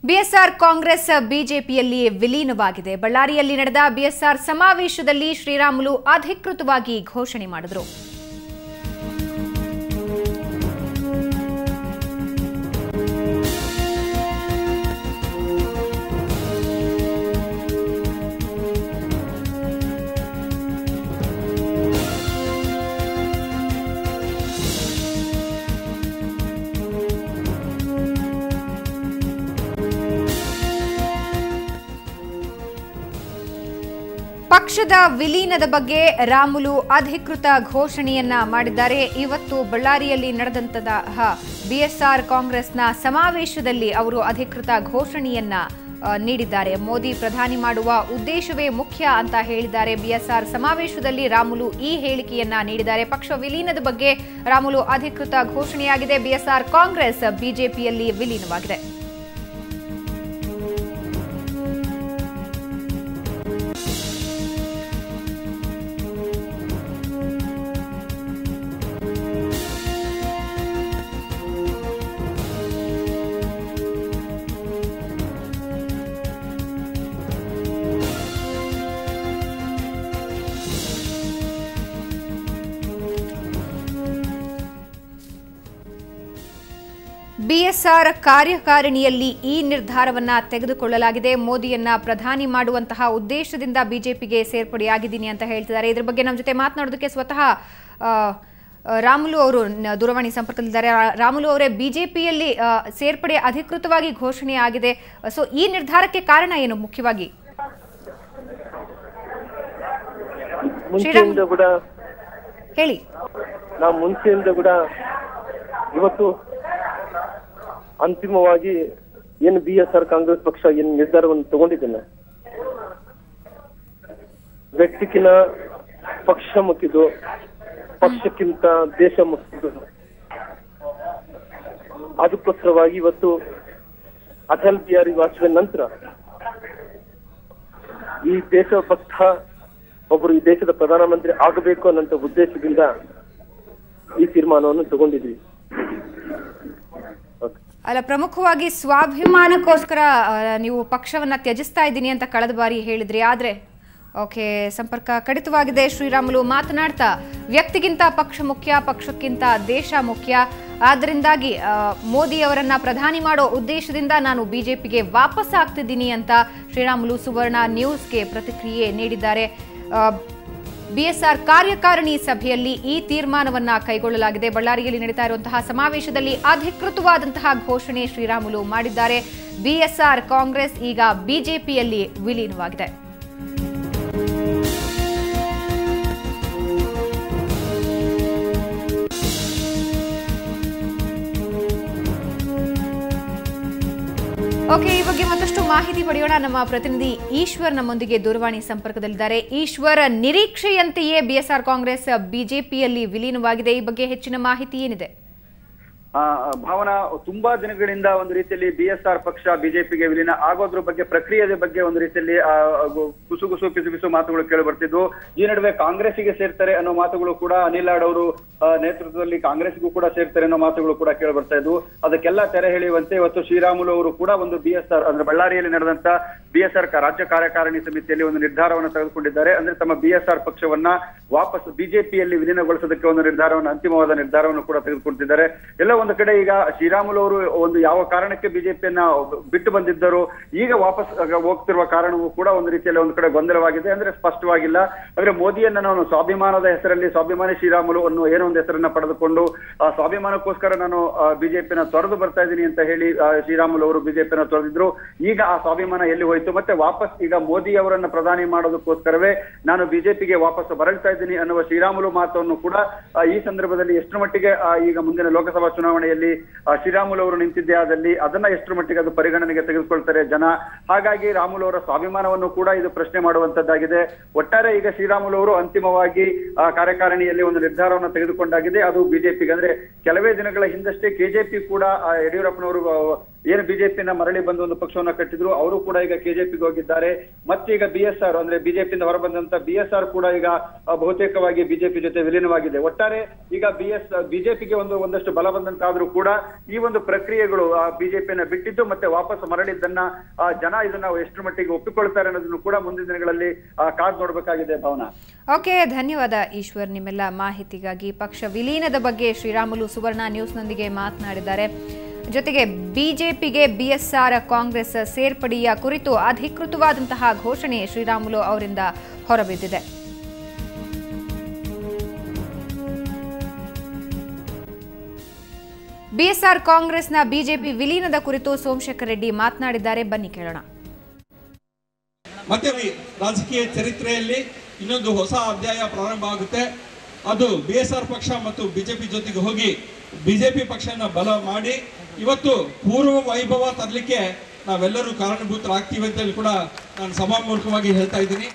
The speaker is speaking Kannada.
ಬಿಎಸ್ಆರ್ ಕಾಂಗ್ರೆಸ್ ಬಿಜೆಪಿಯಲ್ಲಿ ವಿಲೀನವಾಗಿದೆ. ಬಳ್ಳಾರಿಯಲ್ಲಿ ನಡೆದ ಬಿಎಸ್ಆರ್ ಸಮಾವೇಶದಲ್ಲಿ ಶ್ರೀರಾಮುಲು ಅಧಿಕೃತವಾಗಿ ಘೋಷಣೆ ಮಾಡಿದರು. ಪಕ್ಷದ ವಿಲೀನದ ಬಗ್ಗೆ ರಾಮುಲು ಅಧಿಕೃತ ಘೋಷಣೆಯನ್ನ ಮಾಡಿದ್ದಾರೆ. ಇವತ್ತು ಬಳ್ಳಾರಿಯಲ್ಲಿ ನಡೆದಂತಹ ಬಿಎಸ್ಆರ್ ಕಾಂಗ್ರೆಸ್ನ ಸಮಾವೇಶದಲ್ಲಿ ಅವರು ಅಧಿಕೃತ ಘೋಷಣೆಯನ್ನ ನೀಡಿದ್ದಾರೆ. ಮೋದಿ ಪ್ರಧಾನಿ ಮಾಡುವ ಉದ್ದೇಶವೇ ಮುಖ್ಯ ಅಂತ ಹೇಳಿದ್ದಾರೆ. ಬಿಎಸ್ಆರ್ ಸಮಾವೇಶದಲ್ಲಿ ರಾಮುಲು ಈ ಹೇಳಿಕೆಯನ್ನ ನೀಡಿದ್ದಾರೆ. ಪಕ್ಷ ವಿಲೀನದ ಬಗ್ಗೆ ರಾಮುಲು ಅಧಿಕೃತ ಘೋಷಣೆಯಾಗಿದೆ. ಬಿಎಸ್ಆರ್ ಕಾಂಗ್ರೆಸ್ ಬಿಜೆಪಿಯಲ್ಲಿ ವಿಲೀನವಾಗಿದೆ. ಬಿಎಸ್ಆರ್ ಕಾರ್ಯಕಾರಿಣಿಯಲ್ಲಿ ಈ ನಿರ್ಧಾರವನ್ನ ತೆಗೆದುಕೊಳ್ಳಲಾಗಿದೆ. ಮೋದಿಯನ್ನ ಪ್ರಧಾನಿ ಮಾಡುವಂತಹ ಉದ್ದೇಶದಿಂದ ಬಿಜೆಪಿಗೆ ಸೇರ್ಪಡೆಯಾಗಿದ್ದೀನಿ ಅಂತ ಹೇಳ್ತಿದ್ದಾರೆ. ಇದರ ಬಗ್ಗೆ ನಮ್ಮ ಜೊತೆ ಮಾತನಾಡೋದಕ್ಕೆ ಸ್ವತಃ ರಾಮುಲು ಅವರು ದೂರವಾಣಿ ಸಂಪರ್ಕದಲ್ಲಿದ್ದಾರೆ. ರಾಮುಲು ಅವರೇ, ಬಿಜೆಪಿಯಲ್ಲಿ ಸೇರ್ಪಡೆ ಅಧಿಕೃತವಾಗಿ ಘೋಷಣೆ ಆಗಿದೆ. ಸೊ ಈ ನಿರ್ಧಾರಕ್ಕೆ ಕಾರಣ ಏನು ಮುಖ್ಯವಾಗಿ? ಹೇಳಿ. ನಾವು ಮುಂಚೆಯಿಂದ ಕೂಡ ಇವತ್ತು ಅಂತಿಮವಾಗಿ ಏನು ಬಿಎಸ್ಆರ್ ಕಾಂಗ್ರೆಸ್ ಪಕ್ಷ ಏನು ನಿರ್ಧಾರವನ್ನು ತಗೊಂಡಿದ್ದೇನೆ, ವ್ಯಕ್ತಿಗಿನ ಪಕ್ಷ ಮುಖ್ಯದು, ಪಕ್ಷಕ್ಕಿಂತ ದೇಶ ಮುಖ್ಯದು. ಅದಕ್ಕೋಸ್ಕರವಾಗಿ ಇವತ್ತು ಅಟಲ್ ಬಿಹಾರಿ ವಾಜಪೇಯಿ ನಂತರ ಈ ದೇಶ ಪಕ್ಷ ಒಬ್ಬರು ಈ ದೇಶದ ಪ್ರಧಾನಮಂತ್ರಿ ಆಗಬೇಕು ಅನ್ನೋ ಉದ್ದೇಶದಿಂದ ಈ ತೀರ್ಮಾನವನ್ನು ತಗೊಂಡಿದ್ವಿ. ಅಲ್ಲ, ಪ್ರಮುಖವಾಗಿ ಸ್ವಾಭಿಮಾನಕ್ಕೋಸ್ಕರ ನೀವು ಪಕ್ಷವನ್ನ ತ್ಯಜಿಸ್ತಾ ಇದ್ದೀನಿ ಅಂತ ಕಳೆದ ಬಾರಿ ಹೇಳಿದ್ರಿ. ಆದ್ರೆ ಸಂಪರ್ಕ ಕಡಿತವಾಗಿದೆ. ಶ್ರೀರಾಮುಲು ಮಾತನಾಡ್ತಾ, ವ್ಯಕ್ತಿಗಿಂತ ಪಕ್ಷ ಮುಖ್ಯ, ಪಕ್ಷಕ್ಕಿಂತ ದೇಶ ಮುಖ್ಯ. ಆದ್ದರಿಂದಾಗಿ ಮೋದಿ ಅವರನ್ನ ಪ್ರಧಾನಿ ಮಾಡೋ ಉದ್ದೇಶದಿಂದ ನಾನು ಬಿಜೆಪಿಗೆ ವಾಪಸ್ ಆಗ್ತಿದ್ದೀನಿ ಅಂತ ಶ್ರೀರಾಮುಲು ಸುವರ್ಣ ನ್ಯೂಸ್ಗೆ ಪ್ರತಿಕ್ರಿಯೆ ನೀಡಿದ್ದಾರೆ. ಬಿಎಸ್ಆರ್ ಕಾರ್ಯಕಾರಿಣಿ ಸಭೆಯಲ್ಲಿ ಈ ತೀರ್ಮಾನವನ್ನ ಕೈಗೊಳ್ಳಲಾಗಿದೆ. ಬಳ್ಳಾರಿಯಲ್ಲಿ ನಡೀತಾ ಇರುವಂತಹ ಸಮಾವೇಶದಲ್ಲಿ ಅಧಿಕೃತವಾದಂತಹ ಘೋಷಣೆ ಶ್ರೀರಾಮುಲು ಮಾಡಿದ್ದಾರೆ. ಬಿಎಸ್ಆರ್ ಕಾಂಗ್ರೆಸ್ ಈಗ ಬಿಜೆಪಿಯಲ್ಲಿ ವಿಲೀನವಾಗಿದೆ. ಈ ಬಗ್ಗೆ ಮತ್ತಷ್ಟು ಮಾಹಿತಿ ಪಡೆಯೋಣ. ನಮ್ಮ ಪ್ರತಿನಿಧಿ ಈಶ್ವರ್ ನಮ್ಮೊಂದಿಗೆ ದೂರವಾಣಿ ಸಂಪರ್ಕದಲ್ಲಿದ್ದಾರೆ. ಈಶ್ವರ್, ನಿರೀಕ್ಷೆಯಂತೆಯೇ ಬಿಎಸ್ಆರ್ ಕಾಂಗ್ರೆಸ್ ಬಿಜೆಪಿಯಲ್ಲಿ ವಿಲೀನವಾಗಿದೆ. ಈ ಬಗ್ಗೆ ಹೆಚ್ಚಿನ ಮಾಹಿತಿ ಏನಿದೆ? ಭಾವನಾ, ತುಂಬಾ ದಿನಗಳಿಂದ ಒಂದು ರೀತಿಯಲ್ಲಿ ಬಿಎಸ್ಆರ್ ಪಕ್ಷ ಬಿಜೆಪಿಗೆ ವಿಲೀನ ಆಗೋದ್ರ ಬಗ್ಗೆ, ಪ್ರಕ್ರಿಯೆಯ ಬಗ್ಗೆ ಒಂದು ರೀತಿಯಲ್ಲಿ ಗುಸುಗುಸು ಪಿಸುಪಿಸು ಮಾತುಗಳು ಕೇಳಿ ಬರ್ತಿದ್ವು. ಈ ನಡುವೆ ಕಾಂಗ್ರೆಸ್ಗೆ ಸೇರ್ತಾರೆ ಅನ್ನೋ ಮಾತುಗಳು ಕೂಡ, ಅನಿಲ್ ಲಾಡ್ ಅವರು ನೇತೃತ್ವದಲ್ಲಿ ಕಾಂಗ್ರೆಸ್ಗೂ ಕೂಡ ಸೇರ್ತಾರೆ ಅನ್ನೋ ಮಾತುಗಳು ಕೂಡ ಕೇಳಿ ಬರ್ತಾ ಇದ್ವು. ಅದಕ್ಕೆಲ್ಲ ತೆರೆ ಎಳೆಯುವಂತೆ ಇವತ್ತು ಶ್ರೀರಾಮುಲು ಅವರು ಕೂಡ ಒಂದು ಬಿಎಸ್ಆರ್ ಅಂದ್ರೆ ಬಳ್ಳಾರಿಯಲ್ಲಿ ನಡೆದಂತ ಬಿಎಸ್ಆರ್ ರಾಜ್ಯ ಕಾರ್ಯಕಾರಿಣಿ ಸಮಿತಿಯಲ್ಲಿ ಒಂದು ನಿರ್ಧಾರವನ್ನು ತೆಗೆದುಕೊಂಡಿದ್ದಾರೆ. ಅಂದ್ರೆ ತಮ್ಮ ಬಿಎಸ್ಆರ್ ಪಕ್ಷವನ್ನ ವಾಪಸ್ ಬಿಜೆಪಿಯಲ್ಲಿ ವಿಲೀನಗೊಳಿಸೋದಕ್ಕೆ ಒಂದು ನಿರ್ಧಾರವನ್ನು, ಅಂತಿಮವಾದ ನಿರ್ಧಾರವನ್ನು ಕೂಡ ತೆಗೆದುಕೊಂಡಿದ್ದಾರೆ. ಎಲ್ಲ ಒಂದು ಕಡೆ ಈಗ ಶ್ರೀರಾಮುಲು ಅವರು ಒಂದು ಯಾವ ಕಾರಣಕ್ಕೆ ಬಿಜೆಪಿಯನ್ನ ಬಿಟ್ಟು ಬಂದಿದ್ದರು, ಈಗ ವಾಪಸ್ ಹೋಗ್ತಿರುವ ಕಾರಣವೂ ಕೂಡ ಒಂದು ರೀತಿಯಲ್ಲಿ ಒಂದು ಕಡೆ ಗೊಂದಲವಾಗಿದೆ. ಅಂದ್ರೆ ಸ್ಪಷ್ಟವಾಗಿಲ್ಲ. ಅಂದ್ರೆ ಮೋದಿಯನ್ನ ನಾನು ಸ್ವಾಭಿಮಾನದ ಹೆಸರಲ್ಲಿ, ಸ್ವಾಭಿಮಾನಿ ಶ್ರೀರಾಮುಲು ಅನ್ನೋ ಏನೋ ಒಂದು ಹೆಸರನ್ನ ಪಡೆದುಕೊಂಡು ಆ ಸ್ವಾಭಿಮಾನಕ್ಕೋಸ್ಕರ ನಾನು ಬಿಜೆಪಿನ ತೊರೆದು ಬರ್ತಾ ಇದ್ದೀನಿ ಅಂತ ಹೇಳಿ ಶ್ರೀರಾಮುಲು ಅವರು ಬಿಜೆಪಿನ ತೊರೆದಿದ್ರು. ಈಗ ಆ ಸ್ವಾಭಿಮಾನ ಎಲ್ಲಿ ಹೋಯ್ತು? ಮತ್ತೆ ವಾಪಸ್ ಈಗ ಮೋದಿ ಅವರನ್ನ ಪ್ರಧಾನಿ ಮಾಡೋದಕ್ಕೋಸ್ಕರವೇ ನಾನು ಬಿಜೆಪಿಗೆ ವಾಪಸ್ ಬರಳ್ತಾ ಇದ್ದೀನಿ ಅನ್ನುವ ಶ್ರೀರಾಮುಲು ಮಾತನ್ನು ಕೂಡ ಈ ಸಂದರ್ಭದಲ್ಲಿ ಎಷ್ಟರ ಮಟ್ಟಿಗೆ ಈಗ ಮುಂದಿನ ಲೋಕಸಭಾ ಚುನಾವಣೆಯಲ್ಲಿ ಶ್ರೀರಾಮುಲು ಅವರು ನಿಂತಿದ್ದೇ ಆದಲ್ಲಿ ಅದನ್ನ ಎಷ್ಟರ ಮಟ್ಟಿಗೆ ಅದು ಪರಿಗಣನೆಗೆ ತೆಗೆದುಕೊಳ್ತಾರೆ ಜನ. ಹಾಗಾಗಿ ರಾಮುಲು ಅವರ ಸ್ವಾಭಿಮಾನವನ್ನು ಕೂಡ ಇದು ಪ್ರಶ್ನೆ ಮಾಡುವಂತದ್ದಾಗಿದೆ. ಒಟ್ಟಾರೆ ಈಗ ಶ್ರೀರಾಮುಲು ಅವರು ಅಂತಿಮವಾಗಿ ಕಾರ್ಯಕಾರಿಣಿಯಲ್ಲಿ ಒಂದು ನಿರ್ಧಾರವನ್ನು ತೆಗೆದುಕೊಂಡಾಗಿದೆ. ಅದು ಬಿಜೆಪಿಗೆ. ಅಂದ್ರೆ ಕೆಲವೇ ದಿನಗಳ ಹಿಂದಷ್ಟೇ ಕೆಜೆಪಿ ಕೂಡ ಯಡಿಯೂರಪ್ಪನವರು ಏನು ಬಿಜೆಪಿನ ಮರಳಿ ಬಂದು ಒಂದು ಪಕ್ಷವನ್ನ ಕಟ್ಟಿದ್ರು, ಅವರು ಕೂಡ ಈಗ ಕೆಜೆಪಿಗೆ ಹೋಗಿದ್ದಾರೆ. ಮತ್ತೆ ಈಗ BSR ಅಂದ್ರೆ ಬಿಜೆಪಿಯಿಂದ ಹೊರಬಂದಂತ BSR ಕೂಡ ಈಗ ಬಹುತೇಕವಾಗಿ ಬಿಜೆಪಿ ಜೊತೆ ವಿಲೀನವಾಗಿದೆ. ಒಟ್ಟಾರೆ ಈಗ ಬಿಜೆಪಿಗೆ ಒಂದಷ್ಟು ಬಲ ಬಂದಂತಾದ್ರೂ ಕೂಡ ಈ ಒಂದು ಪ್ರಕ್ರಿಯೆಗಳು ಬಿಜೆಪಿಯನ್ನ ಬಿಟ್ಟಿದ್ದು ಮತ್ತೆ ವಾಪಸ್ ಮರಳಿದ್ದನ್ನ ಜನ ಇದನ್ನ ಎಷ್ಟರ ಮಟ್ಟಿಗೆ ಒಪ್ಪಿಕೊಳ್ತಾರೆ ಅನ್ನೋದನ್ನು ಕೂಡ ಮುಂದಿನ ದಿನಗಳಲ್ಲಿ ಕಾದ್ ನೋಡ್ಬೇಕಾಗಿದೆ. ಭಾವನಾ. ಓಕೆ, ಧನ್ಯವಾದ ಈಶ್ವರ್ ನಿಮ್ಮೆಲ್ಲ ಮಾಹಿತಿಗಾಗಿ. ಪಕ್ಷ ವಿಲೀನದ ಬಗ್ಗೆ ಶ್ರೀರಾಮುಲು ಸುವರ್ಣ ನ್ಯೂಸ್ನೊಂದಿಗೆ ಮಾತನಾಡಿದ್ದಾರೆ. ಜೊತೆಗೆ ಬಿಜೆಪಿಗೆ BSR ಕಾಂಗ್ರೆಸ್ ಸೇರ್ಪಡೆಯ ಕುರಿತು ಅಧಿಕೃತವಾದಂತಹ ಘೋಷಣೆ ಶ್ರೀರಾಮುಲು ಅವರಿಂದ ಹೊರಬಿದ್ದಿದೆ. BSR ಕಾಂಗ್ರೆಸ್ನ ಬಿಜೆಪಿ ವಿಲೀನದ ಕುರಿತು ಸೋಮಶೇಖರ್ ರೆಡ್ಡಿ ಮಾತನಾಡಿದ್ದಾರೆ. ಬನ್ನಿ ಕೇಳೋಣ. ಮತ್ತೆ ರಾಜಕೀಯ ಚರಿತ್ರೆಯಲ್ಲಿ ಇನ್ನೊಂದು ಹೊಸ ಅಧ್ಯಾಯ ಪ್ರಾರಂಭ ಆಗುತ್ತೆ. ಅದು BSR ಪಕ್ಷ ಮತ್ತು ಬಿಜೆಪಿ ಜೊತೆಗೆ ಹೋಗಿ ಬಿಜೆಪಿ ಪಕ್ಷನ ಬಲ ಮಾಡಿ ಇವತ್ತು ಪೂರ್ವ ವೈಭವ ತರಲಿಕ್ಕೆ ನಾವೆಲ್ಲರೂ ಕಾರಣಭೂತರಾಗ್ತೀವಿ ಅಂತೇಳಿ ಕೂಡ ನಾನು ಸಭಾಮೂಲಕವಾಗಿ ಹೇಳ್ತಾ ಇದ್ದೀನಿ.